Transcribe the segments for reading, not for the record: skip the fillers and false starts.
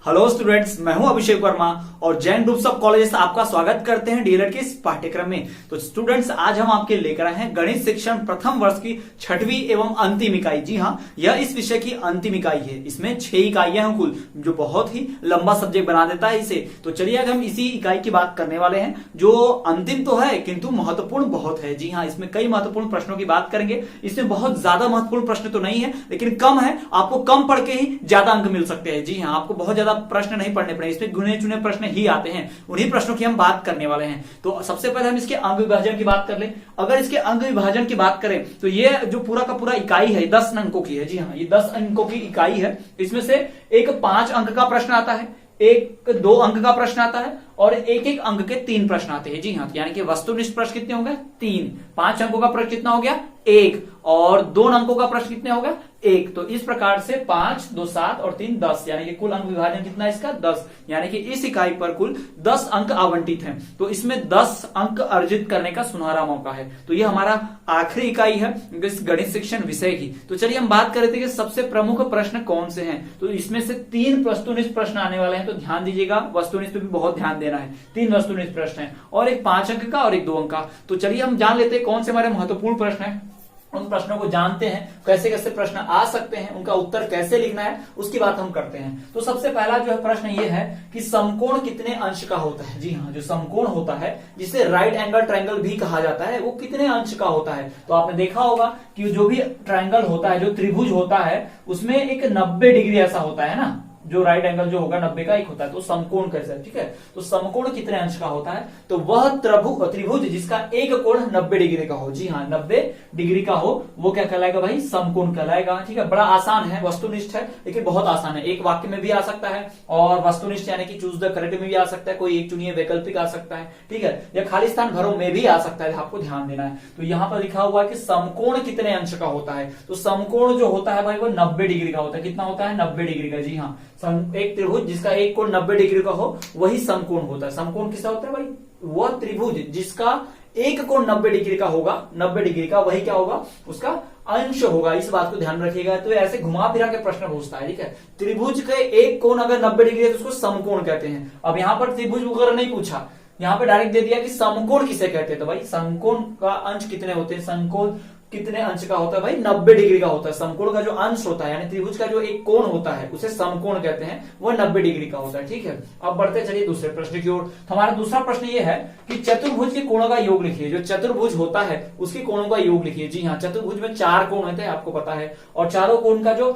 Hello students, मैं हूं अभिषेक वर्मा और जैन ग्रुप्स ऑफ कॉलेजेस आपका स्वागत करते हैं डीएलएड के इस पाठ्यक्रम में। तो स्टूडेंट्स, आज हम आपके लेकर आए हैं गणित शिक्षण प्रथम वर्ष की छठवीं एवं अंतिम इकाई। जी हाँ, यह इस विषय की अंतिम इकाई है। इसमें 6 इकाइयां हैं कुल, जो बहुत ही लंबा सब्जेक्ट बना देता है इसे। तो चलिए आज हम इसी इकाई की बात करने वाले हैं, जो अंतिम तो है किंतु महत्वपूर्ण बहुत है। जी हाँ, इसमें कई महत्वपूर्ण प्रश्नों की बात करेंगे। इसमें बहुत ज्यादा महत्वपूर्ण प्रश्न तो नहीं है, लेकिन कम है, आपको कम पढ़ के ही ज्यादा अंक मिल सकते हैं। जी हाँ, आपको बहुत ज्यादा प्रश्न नहीं पढ़ने पड़े, इसमें गिने चुने प्रश्न ही आते हैं। उन्हीं प्रश्नों की हम बात करने वाले हैं। तो सबसे पहले हम इसके अंक विभाजन की बात कर ले। अगर इसके अंक विभाजन की बात करें तो ये जो पूरा का पूरा इकाई है 10 अंकों की है। जी हाँ, ये 10 अंकों की इकाई है। इसमें से एक 5 अंक का प्रश्न आता है, एक 2 अंक का प्रश्न आता है और एक एक अंक के 3 प्रश्न आते हैं। जी हाँ, यानी कि वस्तुनिष्ठ प्रश्न कितने हो गए? 3। 5 अंकों का प्रश्न कितना हो गया? 1। और 2 अंकों का प्रश्न कितने हो गया? 1। तो इस प्रकार से 5, 2, 7 और 3, 10, यानी कि कुल अंक विभाजन कितना है इसका? 10। यानी कि इस इकाई पर कुल 10 अंक आवंटित हैं। तो इसमें 10 अंक अर्जित करने का सुनहरा मौका है। तो ये हमारा आखिरी इकाई है इस गणित शिक्षण विषय की। तो चलिए हम बात कर रहे थे कि सबसे प्रमुख प्रश्न कौन से हैं। तो इसमें से 3 वस्तुनिष्ठ प्रश्न आने वाले हैं। तो ध्यान दीजिएगा, वस्तुनिष्ठ पे भी बहुत ध्यान देना है। 3 वस्तुनिष्ठ प्रश्न है और एक 5 अंक का और एक 2 अंक का। तो चलिए हम जान लेते हैं कौन से हमारे महत्वपूर्ण प्रश्न है। उन प्रश्नों को जानते हैं, कैसे कैसे प्रश्न आ सकते हैं, उनका उत्तर कैसे लिखना है, उसकी बात हम करते हैं। तो सबसे पहला जो है प्रश्न ये है कि समकोण कितने अंश का होता है। जी हाँ, जो समकोण होता है जिसे राइट एंगल ट्रायंगल भी कहा जाता है, वो कितने अंश का होता है। तो आपने देखा होगा कि जो भी ट्रायंगल होता है, जो त्रिभुज होता है, उसमें एक 90 डिग्री ऐसा होता है ना, जो राइट एंगल जो होगा 90 का एक होता है। तो समकोण कैसे? ठीक है, तो समकोण कितने अंश का होता है? तो वह त्रिभुज जिसका एक कोण 90 डिग्री का हो। जी हाँ, 90 डिग्री का हो, वो क्या कहलाएगा भाई? समकोण कहलाएगा। ठीक है, बड़ा आसान है, वस्तुनिष्ठ है लेकिन बहुत आसान है। एक वाक्य में भी आ सकता है और वस्तुनिष्ठ यानी कि चूज द करेक्ट में भी आ सकता है, कोई एक चुनिए वैकल्पिक आ सकता है। ठीक है, या खाली स्थान भरो में भी आ सकता है, आपको ध्यान देना है। तो यहाँ पर लिखा हुआ है कि समकोण कितने अंश का होता है। तो समकोण जो होता है भाई वो 90 डिग्री का होता है। कितना होता है? 90 डिग्री का। जी हाँ, एक त्रिभुज जिसका एक कोण 90 डिग्री का हो वही समकोण होता है। समकोण किसका होता है भाई? वह त्रिभुज जिसका एक कोण 90 डिग्री का होगा, 90 डिग्री का, वही क्या होगा? उसका अंश होगा। इस बात को ध्यान रखिएगा। तो ऐसे घुमा फिरा के प्रश्न पूछता है। ठीक है, त्रिभुज के एक कोण अगर 90 डिग्री है तो उसको समकोण कहते हैं। अब यहाँ पर त्रिभुज वगैरह नहीं पूछा, यहाँ पे डायरेक्ट दे दिया कि समकोण किसे कहते हैं। तो भाई समकोण का अंश कितने होते हैं? समकोण कितने अंश का होता है भाई? 90 डिग्री का होता है। समकोण का जो अंश होता है यानी त्रिभुज का जो एक कोण होता है उसे समकोण कहते हैं, वह 90 डिग्री का होता है। ठीक है, अब बढ़ते चलिए दूसरे प्रश्न की ओर। तो हमारा दूसरा प्रश्न ये है कि चतुर्भुज के कोणों का योग लिखिए। जो चतुर्भुज होता है उसके कोणों का योग लिखिए। जी हाँ, चतुर्भुज में 4 कोण होते हैं, आपको पता है, और चारों कोण का जो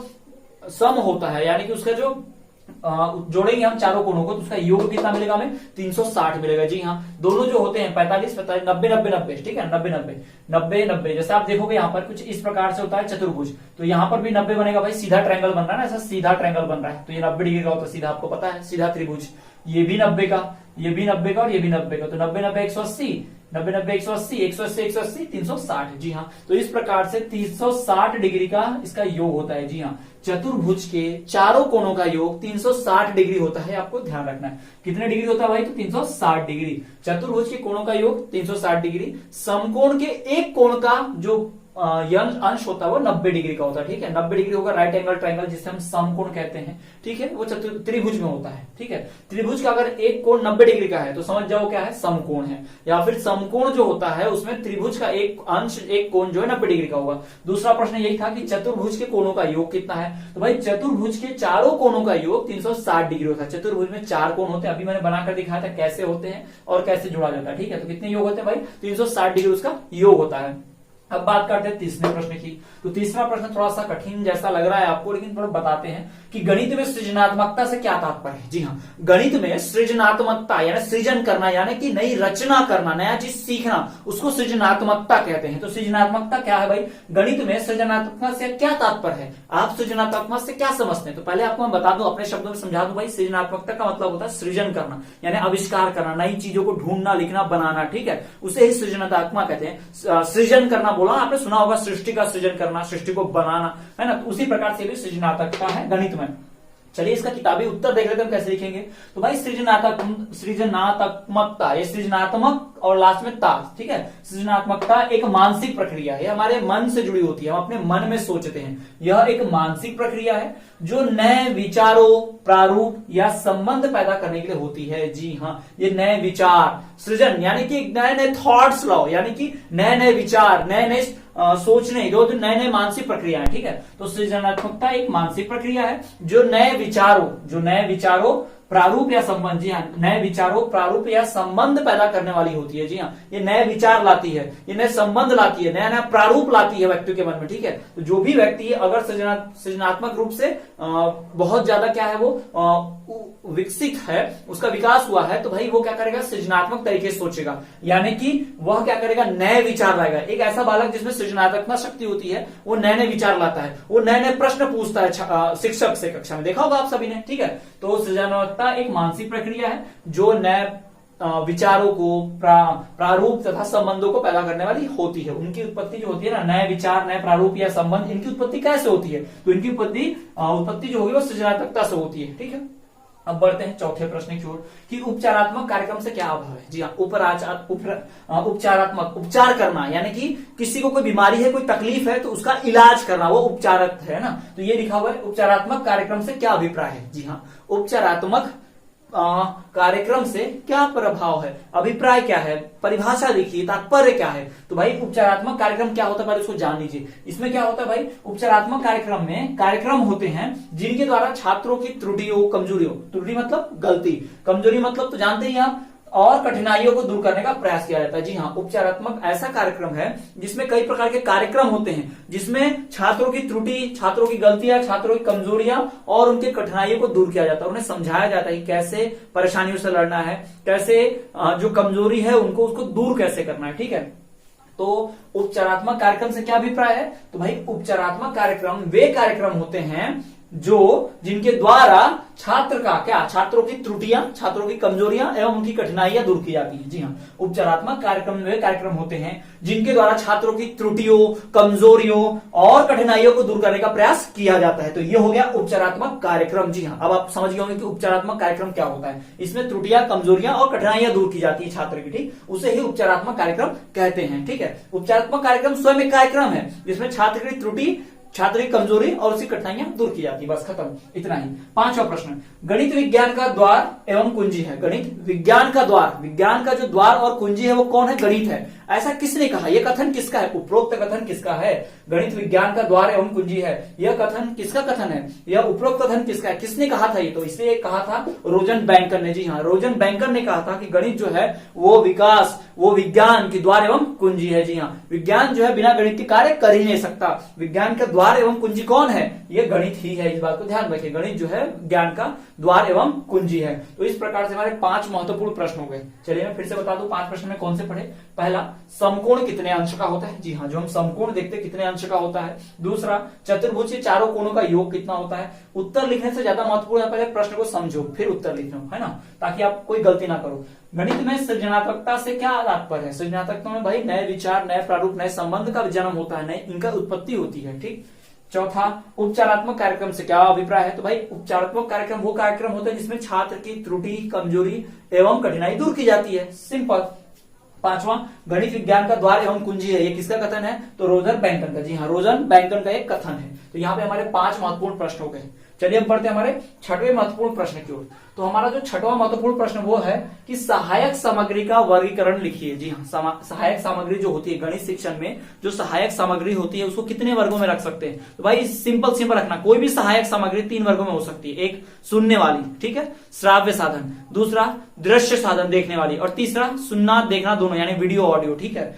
सम होता है यानी कि उसका जो जोड़ेंगे हम चारों कोणों को तो उसका योग कितना मिलेगा हमें? 360 मिलेगा। जी हाँ, दोनों जो होते हैं 45, 45, 90, 90, 90। ठीक है, 90, 90, 90, 90। जैसे आप देखोगे यहाँ पर कुछ इस प्रकार से होता है चतुर्भुज, तो यहाँ पर भी 90 बनेगा भाई। सीधा ट्रायंगल बन रहा है ना, ऐसा सीधा ट्रायंगल बन रहा है, तो ये 90 डिग्री का होता है सीधा, आपको पता है, सीधा त्रिभुज। ये भी 90 का, ये भी 90 का और ये भी 90 का। तो 90, 90, 180, 90, 90, 180, 180, 180, 360। जी हाँ, तो इस प्रकार से 360 डिग्री का इसका योग होता है। जी हाँ, चतुर्भुज के चारों कोणों का योग 360 डिग्री होता है, आपको ध्यान रखना है। कितने डिग्री होता है भाई? तो 360 डिग्री। चतुर्भुज के कोणों का योग 360 डिग्री। समकोण के एक कोण का जो अंश होता है वो 90 डिग्री का होता है। ठीक है, 90 डिग्री होगा राइट एंगल ट्रायंगल जिसे हम समकोण कहते हैं। ठीक है, वो त्रिभुज में होता है। ठीक है, त्रिभुज का अगर एक कोण 90 डिग्री का है तो समझ जाओ क्या है? समकोण है। या फिर समकोण जो होता है उसमें त्रिभुज का एक अंश, एक कोण जो है 90 डिग्री का होगा। दूसरा प्रश्न यही था कि चतुर्भुज के कोणों का योग कितना है। तो भाई चतुर्भुज के चारों कोणों का योग 360 डिग्री होता है। चतुर्भुज में 4 कोण होते हैं, अभी मैंने बनाकर दिखाया था कैसे होते हैं और कैसे जोड़ा जाता है। ठीक है, तो कितने योग होते हैं भाई? 360 डिग्री उसका योग होता है। अब बात करते हैं तीसरे प्रश्न की। तो तीसरा प्रश्न थोड़ा सा कठिन जैसा लग रहा है आपको, लेकिन थोड़ा बताते हैं कि गणित में सृजनात्मकता से क्या तात्पर्य है। जी हाँ, गणित में सृजनात्मकता यानी सृजन करना, यानी कि नई रचना करना, नया चीज सीखना, उसको सृजनात्मकता कहते हैं। तो सृजनात्मकता क्या है भाई? गणित में सृजनात्मकता से क्या तात्पर्य है? आप सृजनात्मकता से क्या समझते हैं? तो पहले आपको मैं बता दूं, अपने शब्दों में समझा दूं भाई। सृजनात्मकता का मतलब होता है सृजन करना, यानी आविष्कार करना, नई चीजों को ढूंढना, लिखना, बनाना। ठीक है, उसे ही सृजनात्मक कहते हैं। सृजन करना बोला आपने सुना होगा, सृष्टि का सृजन करना, सृष्टि को बनाना, है ना। उसी प्रकार से भी सृजनात्मकता है गणित में। चलिए इसका किताबी उत्तर देख लेते हैं हम कैसे लिखेंगे। तो भाई सृजनात्मकता, ये सृजनात्मक और लास्ट में ता, ठीक है। सृजनात्मकता एक मानसिक प्रक्रिया है, हमारे मन से जुड़ी होती है, हम अपने मन में सोचते हैं। यह एक मानसिक प्रक्रिया है जो नए विचारों, प्रारूप या संबंध पैदा करने के लिए होती है। जी हाँ, ये नए विचार, सृजन यानी कि नए नए थॉट्स लाओ, यानी कि नए नए विचार, नए नए सोचने, जो नए नए मानसिक प्रक्रिया है, ठीक है। तो सृजनात्मकता एक मानसिक प्रक्रिया है जो नए विचारों प्रारूप या संबंध, जी हाँ, नए विचारों, प्रारूप या संबंध पैदा करने वाली होती है। जी हाँ, ये नए विचार लाती है, ये नए संबंध लाती है, नया नया प्रारूप लाती है व्यक्ति के मन में, ठीक है। तो जो भी व्यक्ति अगर सृजनात्मक रूप से बहुत ज्यादा क्या है वो विकसित है, उसका विकास हुआ है, तो भाई वो क्या करेगा, सृजनात्मक तरीके से सोचेगा, यानी कि वह क्या करेगा, नए विचार लाएगा। एक ऐसा बालक जिसमें सृजनात्मक शक्ति होती है, वो नए नए विचार लाता है, वो नए नए प्रश्न पूछता है शिक्षक से, कक्षा में देखा होगा आप सभी ने, ठीक है। तो सृजनात्मकता एक मानसिक प्रक्रिया है जो नए विचारों को, प्रारूप तथा संबंधों को पैदा करने वाली होती है। उनकी उत्पत्ति जो होती है ना, नए विचार, नए प्रारूप या संबंध, इनकी उत्पत्ति कैसे होती है, तो इनकी उत्पत्ति जो होगी वो सृजनात्मकता से होती है, ठीक है। अब बढ़ते हैं चौथे प्रश्न की ओर कि उपचारात्मक कार्यक्रम से क्या अभाव है। जी हाँ, उपचारात्मक, उपचार करना, यानी कि किसी को कोई बीमारी है, कोई तकलीफ है, तो उसका इलाज करना, वो उपचारक है ना। तो ये लिखा हुआ है, उपचारात्मक कार्यक्रम से क्या अभिप्राय है। जी हाँ, उपचारात्मक कार्यक्रम से क्या प्रभाव है, अभिप्राय क्या है, परिभाषा देखिए, तात्पर्य क्या है। तो भाई उपचारात्मक कार्यक्रम क्या होता है, पहले उसको जान लीजिए। इसमें क्या होता है भाई, उपचारात्मक कार्यक्रम में कार्यक्रम होते हैं जिनके द्वारा छात्रों की त्रुटियों, कमजोरियों, त्रुटि मतलब गलती, कमजोरी मतलब तो जानते ही आप, और कठिनाइयों को दूर करने का प्रयास किया जाता है। जी हाँ, उपचारात्मक ऐसा कार्यक्रम है जिसमें कई प्रकार के कार्यक्रम होते हैं, जिसमें छात्रों की त्रुटि, छात्रों की गलतियां, छात्रों की कमजोरियां और उनके कठिनाइयों को दूर किया जाता है। उन्हें समझाया जाता है कि कैसे परेशानियों से लड़ना है, कैसे जो कमजोरी है उनको, उसको दूर कैसे करना है, ठीक है। तो उपचारात्मक कार्यक्रम से क्या अभिप्राय है, तो भाई उपचारात्मक कार्यक्रम वे कार्यक्रम होते हैं जिनके द्वारा छात्र का क्या, छात्रों की त्रुटियां, छात्रों की कमजोरियां एवं उनकी कठिनाइयां दूर की जाती हैं। जी हाँ, उपचारात्मक कार्यक्रम वे कार्यक्रम होते हैं जिनके द्वारा छात्रों की त्रुटियों, कमजोरियों और कठिनाइयों को दूर करने का प्रयास किया जाता है। तो ये हो गया उपचारात्मक कार्यक्रम। जी हाँ, अब आप समझ गए होंगे कि उपचारात्मक कार्यक्रम क्या होता है। इसमें त्रुटियां, कमजोरियां और कठिनाइयां दूर की जाती है छात्र की, ठीक, उसे ही उपचारात्मक कार्यक्रम कहते हैं, ठीक है। उपचारात्मक कार्यक्रम स्वयं एक कार्यक्रम है जिसमें छात्र की त्रुटि, छात्र की कमजोरी और उसकी कठिनाइयां दूर की जाती है, बस खत्म, इतना ही। पांचवा प्रश्न, गणित विज्ञान का द्वार एवं कुंजी है। गणित विज्ञान का द्वार, विज्ञान का जो द्वार और कुंजी है वो कौन है, गणित है। ऐसा किसने कहा, यह कथन किसका है, उपरोक्त कथन किसका है, गणित विज्ञान का द्वार एवं कुंजी है, यह कथन किसका कथन है, यह उपरोक्त कथन किसका है, किसने कहा था ये, तो इसलिए कहा था रोजन बैंकर ने। जी हाँ, रोजन बैंकर ने कहा था कि गणित जो है वो विकास, वो विज्ञान की द्वार एवं कुंजी है। जी हाँ, विज्ञान जो है बिना गणित के कार्य कर ही नहीं सकता। विज्ञान का द्वार एवं कुंजी कौन है, ये गणित ही है, इस बात को ध्यान रखिए। गणित जो है ज्ञान का द्वार एवं कुंजी है। तो इस प्रकार से हमारे 5 महत्वपूर्ण प्रश्न हो गए। चलिए मैं फिर से बता दूं 5 प्रश्न में कौन से पढ़े। पहला, समकोण कितने अंश का होता है। जी हाँ, जो हम समकोण देखते हैं कितने अंश का होता है। दूसरा, चतुर्भुज के चारों कोणों का योग कितना होता है। उत्तर लिखने से ज्यादा महत्वपूर्ण है पहले प्रश्न को समझो फिर उत्तर लिखना, है ना, ताकि आप कोई गलती ना करो। गणित में सृजनात्मकता से क्या तात्पर्य है, सृजनात्मकता में भाई नए विचार, नए प्रारूप, नए संबंध का जन्म होता है, नए इनका उत्पत्ति होती है, ठीक। चौथा, उपचारात्मक कार्यक्रम से क्या अभिप्राय है, तो भाई उपचारात्मक कार्यक्रम वो कार्यक्रम होता है जिसमें छात्र की त्रुटि, कमजोरी एवं कठिनाई दूर की जाती है, सिंपल। पांचवा, गणित विज्ञान का द्वार एवं कुंजी है, ये किसका कथन है, तो रोजर बैंकन का। जी हाँ, रोजन बैंकन का एक कथन है। तो यहाँ पे हमारे 5 महत्वपूर्ण प्रश्न हो गए। चलिए हम पढ़ते हैं हमारे 6वें महत्वपूर्ण प्रश्न की ओर। तो हमारा जो 6वां महत्वपूर्ण प्रश्न वो है कि सहायक सामग्री का वर्गीकरण लिखिए। जी हाँ, सहायक सामग्री जो होती है गणित शिक्षण में, जो सहायक सामग्री होती है उसको कितने वर्गों में रख सकते हैं, तो भाई सिंपल रखना, कोई भी सहायक सामग्री 3 वर्गों में हो सकती है। एक सुनने वाली, ठीक है, श्राव्य साधन, दूसरा दृश्य साधन देखने वाली, और तीसरा सुनना देखना दोनों, यानी वीडियो ऑडियो, ठीक है।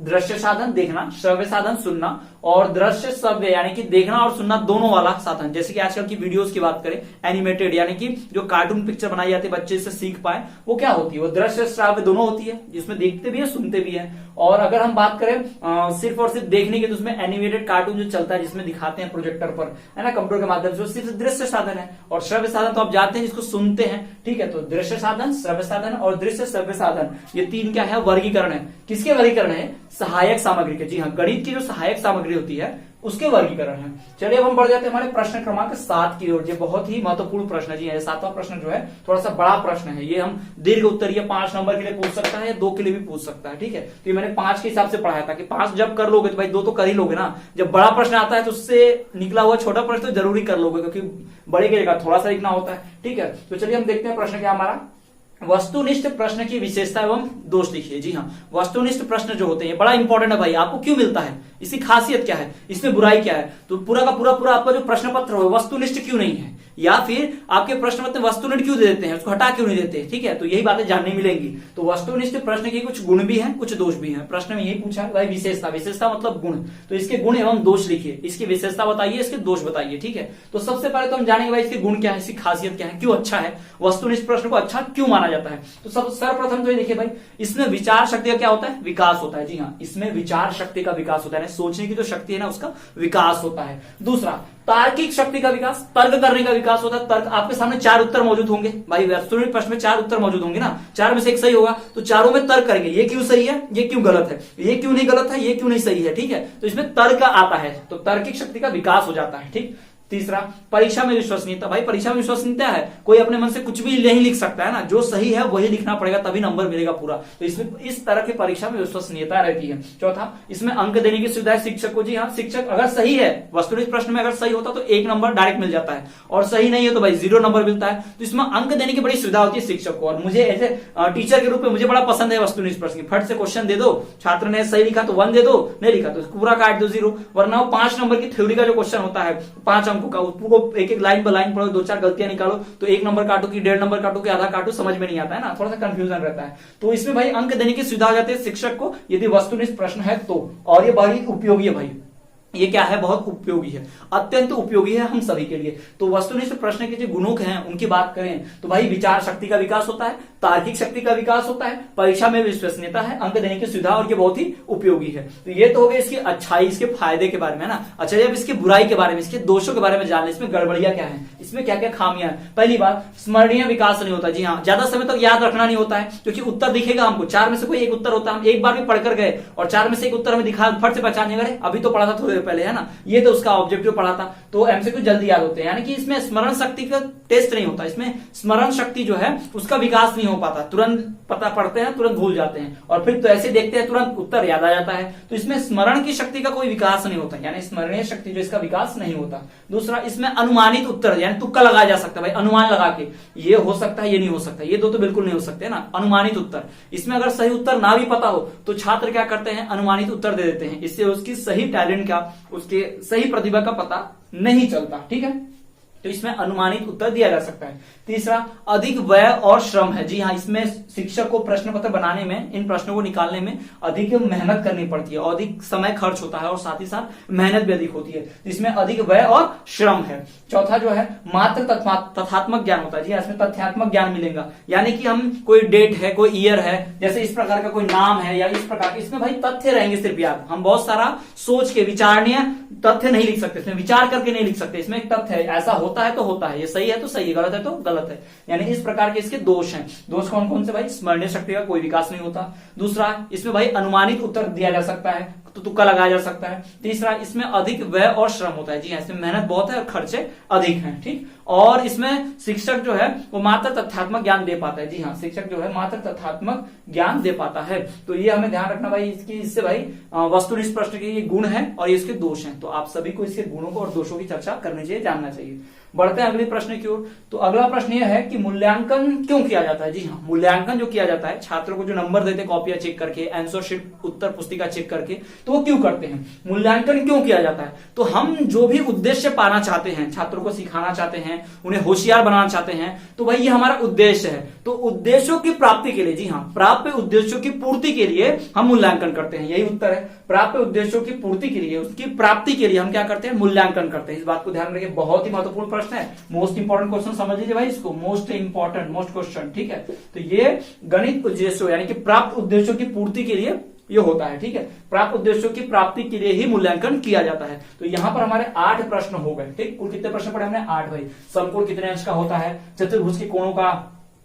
दृश्य साधन देखना, श्रव्य साधन सुनना, और दृश्य श्रव्य यानी कि देखना और सुनना दोनों वाला साधन। जैसे कि आजकल की वीडियोस की बात करें, एनिमेटेड यानी कि जो कार्टून पिक्चर बनाई जाती है बच्चे से सीख पाए, वो क्या होती है, वो दृश्य श्राव्य दोनों होती है, जिसमें देखते भी है सुनते भी है। और अगर हम बात करें सिर्फ और सिर्फ देखने की, तो उसमें एनिमेटेड कार्टून जो चलता है जिसमें दिखाते हैं प्रोजेक्टर पर, है ना, कंप्यूटर के माध्यम से, सिर्फ दृश्य साधन है। और श्रव्य साधन तो आप जानते हैं जिसको सुनते हैं, ठीक है। तो दृश्य साधन, श्रव्य साधन और दृश्य श्रव्य साधन, ये 3 क्या है, वर्गीकरण है। किसके वर्गीकरण है, सहायक सामग्री के। जी हाँ, गणित की जो सहायक सामग्री होती है उसके वर्गीकरण है। चलिए अब हम बढ़ जाते हैं हमारे प्रश्न क्रमांक 7 की ओर। ये बहुत ही महत्वपूर्ण प्रश्न जी है। 7वां प्रश्न जो है थोड़ा सा बड़ा प्रश्न है। ये हम दीर्घ उत्तरीय 5 नंबर के लिए पूछ सकता है या 2 के लिए भी पूछ सकता है, ठीक है। तो ये मैंने 5 के हिसाब से पढ़ाया था कि 5 जब कर लोगे तो भाई 2 तो कर ही लोगे ना। जब बड़ा प्रश्न आता है तो उससे निकला हुआ छोटा प्रश्न तो जरूरी कर लोगे, क्योंकि बड़े के जगह थोड़ा सा लिखना होता है, ठीक है। तो चलिए हम देखते हैं प्रश्न क्या हमारा। वस्तुनिष्ठ प्रश्न की विशेषता एवं दोष लिखिए। जी हाँ, वस्तुनिष्ठ प्रश्न जो होते हैं बड़ा इंपॉर्टेंट है भाई। आपको क्यों मिलता है, इसकी खासियत क्या है, इसमें बुराई क्या है। तो पूरा का पूरा आपका जो प्रश्न पत्र हो वस्तुनिष्ठ क्यों नहीं है, या फिर आपके प्रश्न पत्र वस्तुनिष्ठ क्यों दे देते हैं, उसको हटा क्यों नहीं देते, ठीक है। तो यही बातें जानने मिलेंगी। तो वस्तुनिष्ठ प्रश्न के कुछ गुण भी हैं, कुछ दोष भी हैं। प्रश्न में यही पूछा है भाई विशेषता, विशेषता मतलब गुण। तो इसके गुण एवं दोष लिखिए, इसकी विशेषता बताइए, इसके दोष बताइए, ठीक है। तो सबसे पहले तो हम जानेंगे भाई इसके गुण क्या है, इसकी खासियत क्या है, क्यों अच्छा है, वस्तुनिष्ठ प्रश्न को अच्छा क्यों माना जाता है। तो सर्वप्रथम तो ये देखिए भाई, इसमें विचार शक्ति का क्या होता है, विकास होता है। जी हाँ, इसमें विचार शक्ति का विकास होता है, सोचने की जो शक्ति है ना उसका विकास होता है। दूसरा, तार्किक शक्ति का विकास, तर्क करने का विकास होता है। तर्क, आपके सामने 4 उत्तर मौजूद होंगे भाई, वस्तुनिष्ठ प्रश्न में 4 उत्तर मौजूद होंगे ना, 4 में से एक सही होगा, तो चारों में तर्क करेंगे, ये क्यों सही है, ये क्यों गलत है, ये क्यों नहीं गलत है, ये क्यों नहीं सही है, ठीक है। तो इसमें तर्क आता है, तो तार्किक शक्ति का विकास हो जाता है, ठीक। तीसरा, परीक्षा में विश्वसनीयता। भाई परीक्षा में विश्वसनीयता है, कोई अपने मन से कुछ भी नहीं लिख सकता है ना, जो सही है वही लिखना पड़ेगा तभी नंबर मिलेगा पूरा। तो इसमें इस तरह की परीक्षा में विश्वसनीयता रहती है। चौथा, इसमें अंक देने की सुविधा है शिक्षक को। जी हाँ, शिक्षक अगर सही है, वस्तुनिष्ठ प्रश्न में अगर सही होता तो 1 नंबर डायरेक्ट मिल जाता है, और सही नहीं है तो भाई 0 नंबर मिलता है। तो इसमें अंक देने की बड़ी सुविधा होती है शिक्षक को। और मुझे ऐसे टीचर के रूप में मुझे बड़ा पसंद है वस्तुनिष्ठ प्रश्न, फट से क्वेश्चन दे दो, छात्र ने सही लिखा तो 1 दे दो, नहीं लिखा तो पूरा काट दो 0। वरना 5 नंबर की थ्योरी का जो क्वेश्चन होता है 5 अंकों का, उसको एक एक लाइन पर लाइन पढ़ो, 2-4 गलतियां निकालो, तो 1 नंबर काटो कि 1.5 नंबर काटो कि आधा काटो, समझ में नहीं आता है ना, थोड़ा सा कंफ्यूजन रहता है। तो इसमें भाई अंक देने की सुविधा हो जाती है शिक्षक को यदि वस्तुनिष्ठ प्रश्न है तो। और ये बड़ी उपयोगी है भाई, ये क्या है, बहुत उपयोगी है, अत्यंत उपयोगी है हम सभी के लिए। तो वस्तुनिष्ठ प्रश्न के जो गुणों हैं उनकी बात करें तो भाई विचार शक्ति का विकास होता है, तार्किक शक्ति का विकास होता है, परीक्षा में विश्वसनीयता है, अंक देने की सुविधा, और ये बहुत ही उपयोगी है। तो ये तो हो गए इसकी अच्छाई, इसके फायदे के बारे में ना। अच्छा, जब इसकी बुराई के बारे में, इसके दोषों के बारे में जान ले, इसमें गड़बड़ियां क्या है, इसमें क्या क्या खामियां हैं। पहली बात, स्मरणीय विकास नहीं होता। जी हाँ, ज्यादा समय तक याद रखना नहीं होता है, क्योंकि उत्तर दिखेगा हमको, 4 में से कोई एक उत्तर होता है, हम एक बार भी पढ़कर गए और 4 में से एक उत्तर हमें दिखा, फट से पहचान गए, अभी तो पढ़ा था थोड़ी देर पहले, है ना, ये तो उसका ऑब्जेक्टिव पढ़ा था, तो एमसीक्यू जल्दी याद होते हैं। यानी कि इसमें स्मरण शक्ति का टेस्ट नहीं होता, इसमें स्मरण शक्ति जो है उसका विकास नहीं हो पाता, तुरंत पता पढ़ते हैं तुरंत भूल जाते हैं, और फिर तो ऐसे देखते हैं तुरंत उत्तर याद आ जाता है। तो इसमें स्मरण की शक्ति का कोई विकास नहीं होता, यानी स्मरणीय शक्ति जो इसका विकास नहीं होता। दूसरा, इसमें अनुमानित उत्तर, यानी तुक्का लगाया जा सकता है भाई, अनुमान लगा के ये हो सकता है, ये नहीं हो सकता, ये दो तो बिल्कुल नहीं हो सकते ना। अनुमानित उत्तर, इसमें अगर सही उत्तर ना भी पता हो तो छात्र क्या करते हैं, अनुमानित उत्तर दे देते हैं, इससे उसकी सही टैलेंट का, उसके सही प्रतिभा का पता नहीं चलता, ठीक है। तो इसमें अनुमानित उत्तर दिया जा सकता है। तीसरा, अधिक व्यय और श्रम है। जी हाँ, इसमें शिक्षक को प्रश्न पत्र बनाने में, इन प्रश्नों को निकालने में अधिक मेहनत करनी पड़ती है, अधिक समय खर्च होता है, और साथ ही साथ मेहनत भी अधिक होती है, इसमें अधिक व्यय और श्रम है। चौथा जो है, मात्र तथ्यात्मक ज्ञान होता है। जी, इसमें तथ्यात्मक ज्ञान मिलेगा, यानी कि हम कोई डेट है, कोई ईयर है, जैसे इस प्रकार का कोई नाम है या इस प्रकार के, इसमें भाई तथ्य रहेंगे सिर्फ याद, हम बहुत सारा सोच के विचारणीय तथ्य नहीं लिख सकते, इसमें विचार करके नहीं लिख सकते, इसमें एक तथ्य है, ऐसा होता है तो होता है, ये सही है तो सही है, गलत है तो गलत है, यानी इस प्रकार के इसके दोष हैं। दोष कौन कौन से भाई, स्मरणीय शक्ति का कोई विकास नहीं होता। दूसरा, इसमें भाई अनुमानित उत्तर दिया जा सकता है, तो तुक्का लगाया जा सकता है। तीसरा, इसमें अधिक व्यय और श्रम होता है। जी हाँ, इसमें मेहनत बहुत है और खर्चे अधिक हैं, ठीक। और इसमें शिक्षक जो है वो मात्र तथ्यात्मक ज्ञान दे पाता है। जी हाँ, शिक्षक जो है मात्र तथ्यात्मक ज्ञान दे पाता है। तो ये हमें ध्यान रखना भाई, इससे भाई वस्तुनिष्ठ प्रश्न के ये गुण है और इसके दोष हैं, तो आप सभी को इसके गुणों को और दोषों की चर्चा करनी चाहिए, जानना चाहिए। बढ़ते हैं अगले प्रश्न की ओर। तो अगला प्रश्न यह है कि मूल्यांकन क्यों किया जाता है। जी हाँ, मूल्यांकन जो किया जाता है, छात्रों को जो नंबर देते हैं कॉपियां चेक करके, आंसर शीट, उत्तर पुस्तिका चेक करके, तो वो क्यों करते हैं, मूल्यांकन क्यों किया जाता है। तो हम जो भी उद्देश्य पाना चाहते हैं, छात्रों को सिखाना चाहते हैं, उन्हें होशियार बनाना चाहते हैं, तो भाई ये हमारा उद्देश्य है। तो उद्देश्यों की प्राप्ति के लिए, जी हाँ, प्राप्य उद्देश्यों की पूर्ति के लिए हम मूल्यांकन करते हैं, यही उत्तर है। प्राप्य उद्देश्यों की पूर्ति के लिए, उसकी प्राप्ति के लिए हम क्या करते हैं, मूल्यांकन करते हैं। इस बात को ध्यान रखिए, बहुत ही महत्वपूर्ण प्रश्न है, मोस्ट इंपॉर्टेंट क्वेश्चन समझ लीजिए भाई इसको, मोस्ट इंपॉर्टेंट, मोस्ट क्वेश्चन, ठीक है। तो ये गणित उद्देश्यों यानी कि प्राप्त उद्देश्यों की पूर्ति के लिए ये होता है, ठीक है। प्राप्त उद्देश्यों की प्राप्ति के लिए ही मूल्यांकन किया जाता है। तो यहां पर हमारे 8 प्रश्न हो गए, ठीक। कुल कितने प्रश्न पढ़े हमने, 8 भाई। समकोण कितने अंश का होता है, चतुर्भुज के कोणों का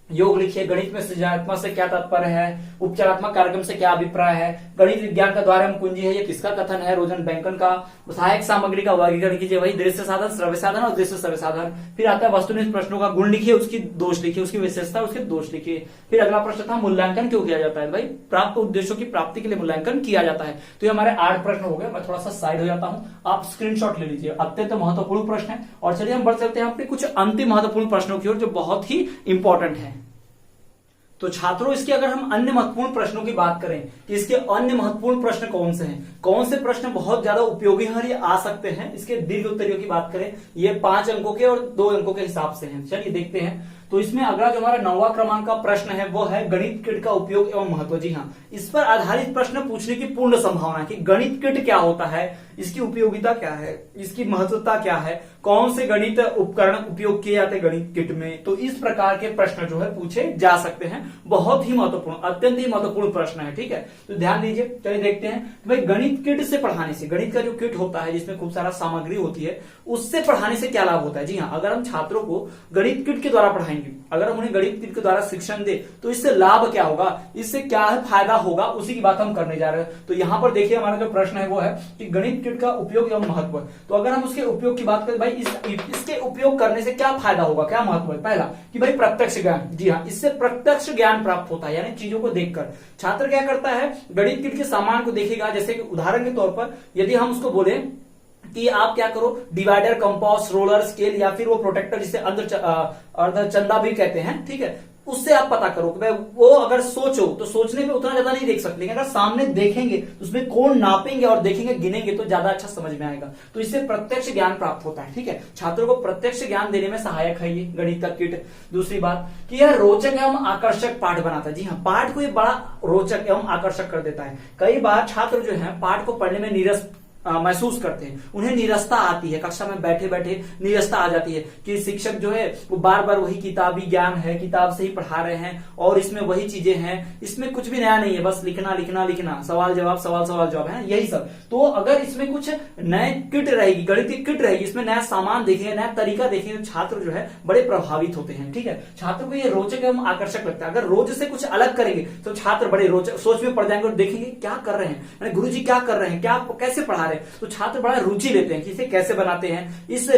योग लिखिए, गणित में सृजनात्मक से क्या तात्पर्य है, उपचारात्मक कार्यक्रम से क्या अभिप्राय है, गणित विज्ञान का द्वारम कुंजी है, ये किसका कथन है, रोजन बैंकन का, सहायक सामग्री का वर्गीकरण कीजिए, वही दृश्य साधन, श्रव्य साधन और दृश्य श्रव्य साधन। फिर आता है वस्तुनिष्ठ प्रश्नों का गुण लिखिए, उसकी दोष लिखिए, उसकी विशेषता, उसके दोष लिखिए। फिर अगला प्रश्न था मूल्यांकन क्यों किया जाता है, भाई प्राप्त उद्देश्यों की प्राप्ति के लिए मूल्यांकन किया जाता है। तो ये हमारे 8 प्रश्न हो गए। मैं थोड़ा सा साइड हो जाता हूँ, आप स्क्रीनशॉट ले लीजिए, अत्यंत महत्वपूर्ण प्रश्न है। और चलिए हम बढ़ चलते हैं अपने कुछ अंतिम महत्वपूर्ण प्रश्नों की ओर जो बहुत ही इंपॉर्टेंट है। तो छात्रों, इसके अगर हम अन्य महत्वपूर्ण प्रश्नों की बात करें कि इसके अन्य महत्वपूर्ण प्रश्न कौन से हैं, कौन से प्रश्न बहुत ज्यादा उपयोगी हैं और ये आ सकते हैं, इसके दीर्घ उत्तरीयों की बात करें, ये 5 अंकों के और 2 अंकों के हिसाब से हैं। चलिए देखते हैं। तो इसमें अगला जो हमारा 9वां क्रमांक का प्रश्न है वो है गणित किट का उपयोग एवं महत्व। जी हाँ, इस पर आधारित प्रश्न पूछने की पूर्ण संभावना है कि गणित किट क्या होता है, इसकी उपयोगिता क्या है, इसकी महत्वता क्या है, कौन से गणित उपकरण उपयोग किए जाते हैं गणित किट में। तो इस प्रकार के प्रश्न जो है पूछे जा सकते हैं। बहुत ही महत्वपूर्ण, अत्यंत ही महत्वपूर्ण प्रश्न है। ठीक है, तो ध्यान दीजिए। चलिए देखते हैं भाई गणित किट से पढ़ाने से, गणित का जो किट होता है जिसमें खूब सारा सामग्री होती है, उससे पढ़ाने से क्या लाभ होता है। जी हाँ, अगर हम छात्रों को गणित किट के द्वारा पढ़ाएंगे, अगर हम उन्हें गणित किट के द्वारा शिक्षण दे तो इससे लाभ क्या होगा, इससे क्या फायदा होगा, उसी की बात हम करने जा रहे हैं। तो यहाँ पर देखिए हमारा जो प्रश्न है वो है कि गणित किट का उपयोग एवं महत्व। तो अगर हम उसके उपयोग की बात करें, भाई इसके उपयोग करने से क्या फायदा होगा, क्या महत्व है। पहला कि भाई प्रत्यक्ष ज्ञान। जी हाँ, इससे प्रत्यक्ष ज्ञान प्राप्त होता है, यानी चीजों को देखकर छात्र क्या करता है, गणित किट के सामान को देखेगा। जैसे कि उदाहरण के तौर पर यदि हम उसको बोले कि आप क्या करो, डिवाइडर, कंपास, रोलर, स्केल या फिर वो प्रोटेक्टर जिसे अर्धचंदा भी कहते हैं, ठीक है, उससे आप पता करो कि भाई वो अगर सोचो तो सोचने में उतना ज्यादा नहीं देख सकते, लेकिन अगर सामने देखेंगे तो उसमें कोण नापेंगे और देखेंगे, गिनेंगे तो ज्यादा अच्छा समझ में आएगा। तो इससे प्रत्यक्ष ज्ञान प्राप्त होता है। ठीक है, छात्रों को प्रत्यक्ष ज्ञान देने में सहायक है ये गणित का किट। दूसरी बात कि यह रोचक एवं आकर्षक पाठ बनाता है। जी हाँ, पाठ को ये बड़ा रोचक एवं आकर्षक कर देता है। कई बार छात्र जो है पाठ को पढ़ने में नीरस महसूस करते हैं, उन्हें निरस्ता आती है, कक्षा में बैठे बैठे निरस्ता आ जाती है कि शिक्षक जो है वो बार बार वही किताबी ज्ञान है, किताब से ही पढ़ा रहे हैं और इसमें वही चीजें हैं, इसमें कुछ भी नया नहीं है, बस लिखना लिखना लिखना, सवाल जवाब सवाल सवाल जवाब है, यही सब। तो अगर इसमें कुछ नए किट रहेगी, गणितीय किट रहेगी, इसमें नया सामान देखेंगे, नया तरीका देखेंगे, तो छात्र जो है बड़े प्रभावित होते हैं। ठीक है, छात्र को ये रोचक एवं आकर्षक लगता है। अगर रोज से कुछ अलग करेंगे तो छात्र बड़े रोचक सोच में पड़ जाएंगे और देखेंगे क्या कर रहे हैं, गुरु जी क्या कर रहे हैं, क्या कैसे पढ़ा रहे हैं, तो छात्र बड़ा रुचि लेते हैं कि इसे कैसे बनाते हैं, इस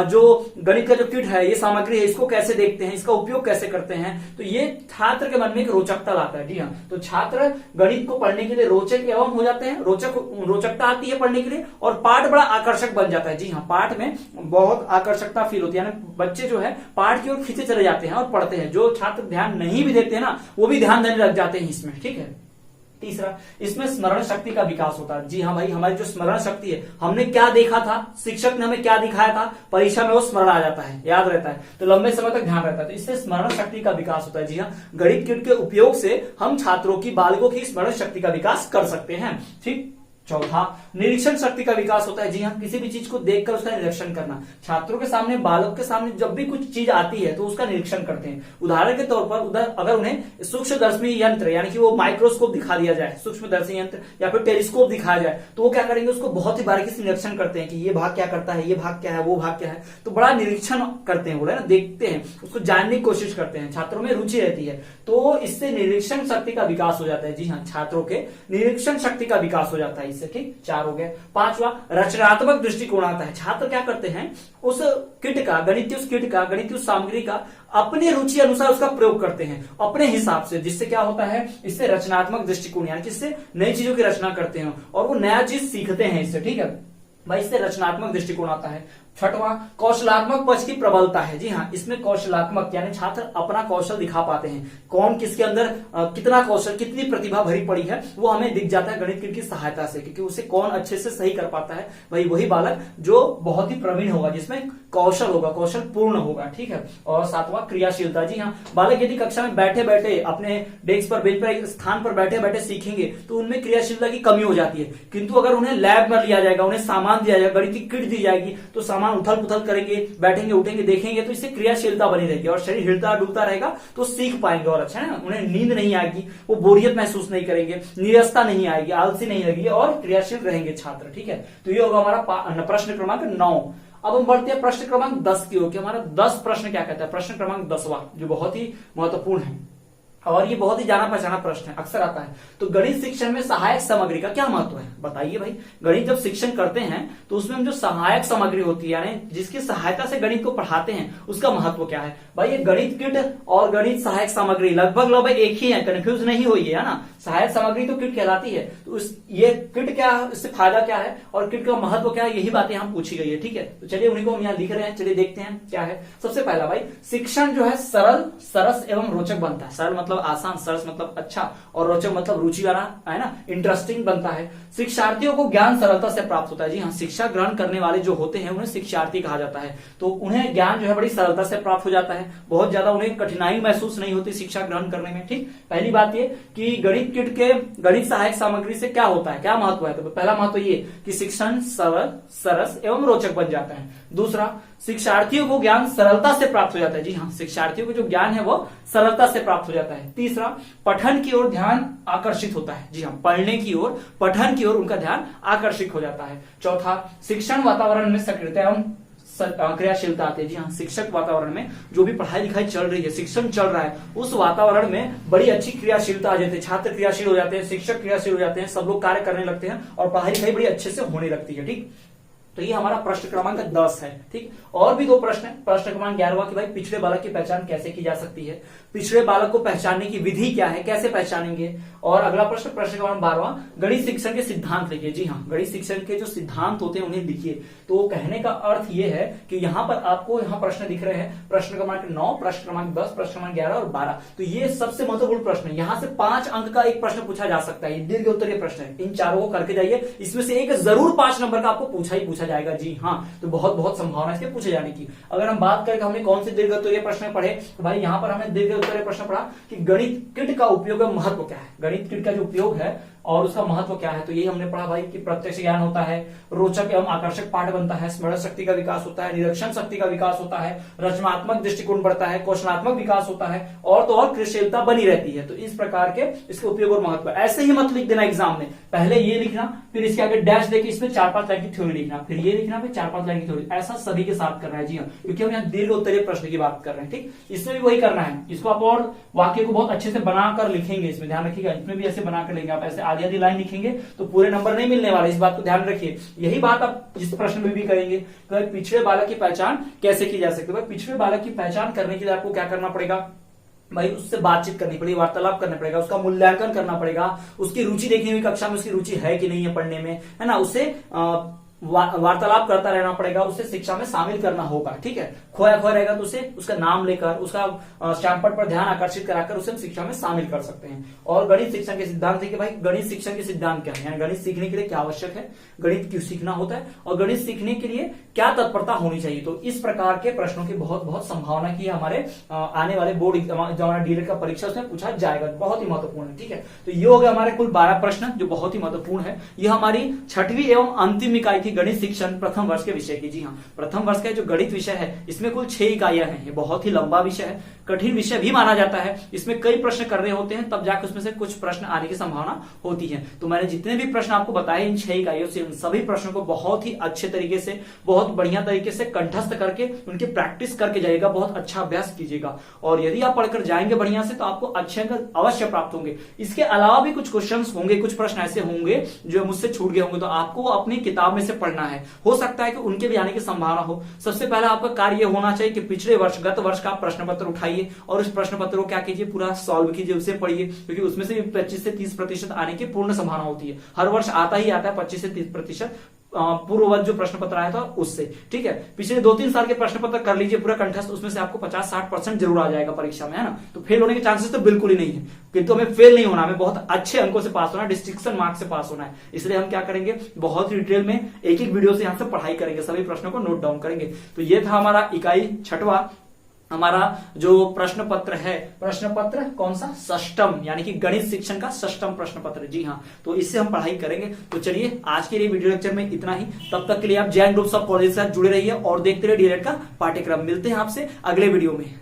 जो गणित का जो किट है, ये सामग्री है, इसको कैसे देखते हैं, इसका उपयोग कैसे करते हैं। तो ये छात्र के मन में एक रोचकता लाता है। जी हाँ, तो छात्र गणित को पढ़ने के लिए रोचक एवं हो जाते हैं, रोचकता आती है पढ़ने के लिए और पाठ बड़ा आकर्षक बन जाता है। जी हाँ, पाठ में बहुत आकर्षकता फील होती है, यानी बच्चे जो है पाठ की ओर खींचे चले जाते हैं और पढ़ते हैं। जो छात्र ध्यान नहीं भी देते हैं ना, वो भी ध्यान देने लग जाते हैं इसमें। ठीक है, तीसरा, इसमें स्मरण शक्ति का विकास होता है। जी हाँ भाई, हमारी जो स्मरण शक्ति है, हमने क्या देखा था, शिक्षक ने हमें क्या दिखाया था, परीक्षा में वो स्मरण आ जाता है, याद रहता है, तो लंबे समय तक ध्यान रहता है। तो इससे स्मरण शक्ति का विकास होता है। जी हाँ, गणित किट के उपयोग से हम छात्रों की, बालकों की स्मरण शक्ति का विकास कर सकते हैं। ठीक, चौथा, निरीक्षण शक्ति का विकास होता है। जी हाँ, किसी भी चीज को देखकर उसका निरीक्षण करना। छात्रों के सामने, बालक के सामने जब भी कुछ चीज आती है तो उसका निरीक्षण करते हैं। उदाहरण के तौर पर अगर उन्हें सूक्ष्मदर्शी यंत्र यानी कि वो माइक्रोस्कोप दिखा दिया जाए, सूक्ष्मदर्शी यंत्र या फिर टेलीस्कोप दिखाया जाए, तो वो क्या करेंगे, उसको बहुत ही बारीकी से निरीक्षण करते हैं कि ये भाग क्या करता है, ये भाग क्या है, वो भाग क्या है। तो बड़ा निरीक्षण करते हैं, बोले ना, देखते हैं, उसको जानने की कोशिश करते हैं, छात्रों में रुचि रहती है। तो इससे निरीक्षण शक्ति का विकास हो जाता है। जी हाँ, छात्रों के निरीक्षण शक्ति का विकास हो जाता है इससे। ठीक, 4 हो गए। 5वां, रचनात्मक दृष्टिकोण आता है। छात्र क्या करते हैं, उस किट का, गणितीय सामग्री का अपने रुचि अनुसार उसका प्रयोग करते हैं अपने हिसाब से, जिससे क्या होता है, इससे रचनात्मक दृष्टिकोण यानी कि इससे नई चीजों की रचना करते हैं और वो नया चीज सीखते हैं इससे। ठीक है भाई, इससे रचनात्मक दृष्टिकोण आता है। 6वां, कौशलात्मक पक्ष की प्रबलता है। जी हाँ, इसमें कौशलात्मक यानी छात्र अपना कौशल दिखा पाते हैं, कौन किसके अंदर कितना कौशल, कितनी प्रतिभा भरी पड़ी है, वो हमें दिख जाता है गणित किट की सहायता से, क्योंकि उसे कौन अच्छे से सही कर पाता है, भाई वही बालक जो बहुत ही प्रवीण होगा, जिसमें कौशल होगा, कौशल पूर्ण होगा। ठीक है, और 7वां, क्रियाशीलता। जी हाँ, बालक यदि कक्षा में बैठे बैठे अपने डेस्क पर, बेंच पर, एक स्थान पर बैठे बैठे सीखेंगे तो उनमें क्रियाशीलता की कमी हो जाती है। किंतु अगर उन्हें लैब में लिया जाएगा, उन्हें सामान दिया जाएगा, गणित की किट दी जाएगी, तो सामान उथल पुथल करेंगे, बैठेंगे उठेंगे देखेंगे, तो इससे क्रियाशीलता बनी रहेगी और शरीर हिलता डुलता रहेगा, तो सीख पाएंगे और अच्छा है ना, उन्हें नींद नहीं आएगी, वो बोरियत महसूस नहीं करेंगे, निरस्ता नहीं आएगी, आलसी नहीं लगेगी और क्रियाशील रहेंगे छात्र। ठीक है, तो ये होगा हमारा प्रश्न क्रमांक 9। अब हम बढ़ते हैं प्रश्न क्रमांक 10 की ओर कि हमारा 10 प्रश्न क्या कहता है। प्रश्न क्रमांक 10वां जो बहुत ही महत्वपूर्ण है और ये बहुत ही जाना पहचाना प्रश्न है, अक्सर आता है। तो गणित शिक्षण में सहायक सामग्री का क्या महत्व है, बताइए भाई। गणित जब शिक्षण करते हैं तो उसमें हम जो सहायक सामग्री होती है यानी जिसकी सहायता से गणित को पढ़ाते हैं उसका महत्व क्या है भाई। ये गणित किट और गणित सहायक सामग्री लगभग एक ही है, कंफ्यूज नहीं हुई है ना। सहायक सामग्री तो किट कहलाती है, तो ये किट क्या है, इससे फायदा क्या है और किट का महत्व क्या है, यही बातें हम पूछी गई है। ठीक है, तो चलिए उन्हीं को हम यहाँ लिख रहे हैं, चलिए देखते हैं क्या है। सबसे पहला भाई, शिक्षण जो है सरल, सरस एवं रोचक बनता है। सरल मतलब आसान, सरस मतलब अच्छा और रोचक मतलब रुचि वाला, है ना, इंटरेस्टिंग बनता है। शिक्षार्थियों को ज्ञान सरलता से प्राप्त होता है। जी हाँ, शिक्षा ग्रहण करने वाले जो होते हैं उन्हें शिक्षार्थी कहा जाता है। तो उन्हें ज्ञान जो है बड़ी सरलता से प्राप्त हो जाता है, बहुत ज्यादा उन्हें कठिनाई महसूस नहीं होती शिक्षा ग्रहण करने में। ठीक, पहली बात ये कि गणित किट के गणित सहायक सामग्री से क्या होता है, क्या महत्व है। तो पहला महत्व ये कि शिक्षण सरल, सरस एवं रोचक बन जाता है। दूसरा, शिक्षार्थियों को ज्ञान सरलता से प्राप्त हो जाता है। जी हाँ, शिक्षार्थियों को जो ज्ञान है वो सरलता से प्राप्त हो जाता है। तीसरा, पठन की ओर ध्यान आकर्षित होता है। जी हाँ, पढ़ने की ओर, पठन की ओर उनका ध्यान आकर्षित हो जाता है। चौथा, शिक्षण वातावरण में सक्रियता एवं क्रियाशीलता आती है। जी हाँ, शिक्षक वातावरण में जो भी पढ़ाई लिखाई चल रही है, शिक्षण चल रहा है, उस वातावरण में बड़ी अच्छी क्रियाशीलता आ जाती है। छात्र क्रियाशील हो जाते हैं, शिक्षक क्रियाशील हो जाते हैं, सब लोग कार्य करने लगते हैं और पढ़ाई लिखाई बड़ी अच्छे से होने लगती है। ठीक, तो ये हमारा प्रश्न क्रमांक 10 है। ठीक, और भी दो प्रश्न है। प्रश्न क्रमांक 11वां कि भाई पिछड़े बालक की पहचान कैसे की जा सकती है, पिछड़े बालक को पहचानने की विधि क्या है, कैसे पहचानेंगे। और अगला प्रश्न, प्रश्न क्रमांक 12वां, गणित शिक्षण के सिद्धांत लिखिए। जी हाँ, गणित शिक्षण के जो सिद्धांत होते हैं उन्हें लिखिए। तो कहने का अर्थ यह है कि यहाँ पर आपको यहाँ प्रश्न दिख रहे हैं, प्रश्न क्रमांक 9, प्रश्न क्रमांक 10, प्रश्न क्रमांक 11 और 12। तो ये सबसे महत्वपूर्ण प्रश्न है। यहाँ से 5 अंक का एक प्रश्न पूछा जा सकता है, दीर्घ उत्तरीय प्रश्न है। इन चारों को करके जाइए, इसमें से एक जरूर 5 नंबर का आपको पूछा ही पूछा जाएगा। जी हाँ, तो बहुत बहुत संभावना इसके पूछे जाने की। अगर हम बात करें हमने कौन से दीर्घ उत्तरीय प्रश्न पढ़े, तो भाई यहाँ पर हमने दीर्घ उत्तरीय प्रश्न पढ़ा कि गणित किट का उपयोग और महत्व क्या है। गणित किट का जो उपयोग है और उसका महत्व क्या है, तो ये हमने पढ़ा भाई कि प्रत्यक्ष ज्ञान होता है, रोचक एवं आकर्षक पाठ बनता है, स्मरण शक्ति का विकास होता है, निरीक्षण शक्ति का विकास होता है, रचनात्मक दृष्टिकोण बढ़ता है, कौशलात्मक विकास होता है और तो और क्रियाशीलता बनी रहती है। तो इस प्रकार के इसके उपयोग और महत्व। ऐसे ही मत लिख देना एग्जाम में, पहले ये लिखना, फिर इसके आगे डैश देके इसमें 4-5 लाइन की थ्योरी लिखना, फिर ये लिखना, फिर 4-5 लाइन की थ्योरी। ऐसा सभी के साथ करना है। जी हाँ, क्योंकि हम यहाँ दीर्घ उत्तरीय प्रश्न की बात कर रहे हैं। ठीक, इसमें भी वही करना है। इसको आप और वाक्य को बहुत अच्छे से बनाकर लिखेंगे, इसमें ध्यान रखिएगा। इसमें भी ऐसे बनाकर लेंगे आप, ऐसे आधी आधी लाइन लिखेंगे तो पूरे नंबर नहीं मिलने वाले, इस बात को ध्यान रखिए। यही बात आप इस प्रश्न में भी करेंगे कि पिछड़े बालक की पहचान कैसे की जा सकती है। पिछड़े बालक की पहचान करने के लिए आपको क्या करना पड़ेगा भाई, उससे बातचीत करनी पड़ेगी, वार्तालाप करना पड़ेगा, उसका मूल्यांकन करना पड़ेगा, उसकी रुचि देखनी हुई कक्षा में उसकी रुचि है कि नहीं है पढ़ने में, है ना, उससे वार्तालाप करता रहना पड़ेगा, उससे शिक्षा में शामिल करना होगा। ठीक है, खोया खोया रहेगा तो उसे उसका नाम लेकर उसका श्यामपट पर ध्यान आकर्षित कराकर उसे हम शिक्षा में शामिल कर सकते हैं। और गणित शिक्षण के सिद्धांत देखिए भाई, गणित शिक्षण के सिद्धांत क्या है, यानी गणित सीखने के लिए क्या आवश्यक है, गणित क्यों सीखना होता है और गणित सीखने के लिए क्या तत्परता होनी चाहिए। तो इस प्रकार के प्रश्नों की बहुत बहुत संभावना की हमारे आने वाले बोर्ड एग्जाम जो हमारा डीएलएड का परीक्षा उसमें पूछा जाएगा, बहुत ही महत्वपूर्ण है। ठीक है, तो ये हो गया हमारे कुल 12 प्रश्न जो बहुत ही महत्वपूर्ण है। ये हमारी 6वीं एवं अंतिम इकाई थी गणित शिक्षण प्रथम वर्ष के विषय की। जी हाँ, प्रथम वर्ष का जो गणित विषय है इसमें कुल 6 इकाइयां हैं। ये बहुत ही लंबा विषय है, कठिन विषय भी माना जाता है। इसमें कई प्रश्न करने होते हैं, तब जाकर उसमें से कुछ प्रश्न आने की संभावना होती है। तो मैंने जितने भी प्रश्न आपको बताए इन 6 इकाइयों से, उन सभी प्रश्नों को बहुत ही अच्छे तरीके से, बहुत बढ़िया तरीके से कंठस्थ करके उनकी प्रैक्टिस करके जाइएगा, बहुत अच्छा अभ्यास कीजिएगा। और यदि आप पढ़कर जाएंगे बढ़िया से तो आपको अच्छे अंक अवश्य प्राप्त होंगे। इसके अलावा भी कुछ क्वेश्चन होंगे, कुछ प्रश्न ऐसे होंगे जो मुझसे छूट गए होंगे, तो आपको अपनी किताब में से पढ़ना है। हो सकता है कि उनके भी आने की संभावना हो। सबसे पहला आपका कार्य होना चाहिए कि पिछले वर्ष, गत वर्ष का प्रश्न पत्र उठाइए और उस प्रश्न पत्र को क्या कीजिए, पूरा सॉल्व कीजिए, उसे पढ़िए, क्योंकि उसमें से 25 से 30% आने की पूर्ण संभावना होती है। हर वर्ष आता ही आता है 25 से 30% पूर्ववत जो प्रश्न पत्र आया था उससे। ठीक है, पिछले 2-3 साल के प्रश्न पत्र कर लीजिए पूरा कंठस्थ, उसमें से आपको 50-60% जरूर आ जाएगा परीक्षा में, है ना। तो फेल होने के चांसेस तो बिल्कुल ही नहीं है, किंतु हमें फेल नहीं होना, हमें बहुत अच्छे अंकों से पास होना है, डिस्टिंक्शन मार्क्स से पास होना है। इसलिए हम क्या करेंगे, बहुत ही डिटेल में एक एक वीडियो से यहाँ से पढ़ाई करेंगे, सभी प्रश्नों को नोट डाउन करेंगे। तो ये था हमारा इकाई 6वां, हमारा जो प्रश्न पत्र है, प्रश्न पत्र कौन सा, षष्टम, यानी कि गणित शिक्षण का षष्टम प्रश्न पत्र। जी हाँ, तो इससे हम पढ़ाई करेंगे। तो चलिए आज के लिए वीडियो लेक्चर में इतना ही। तब तक के लिए आप जैन ग्रुप ऑफ कॉलेज के साथ जुड़े रहिए और देखते रहिए डीएलएड का पाठ्यक्रम। मिलते हैं आपसे अगले वीडियो में।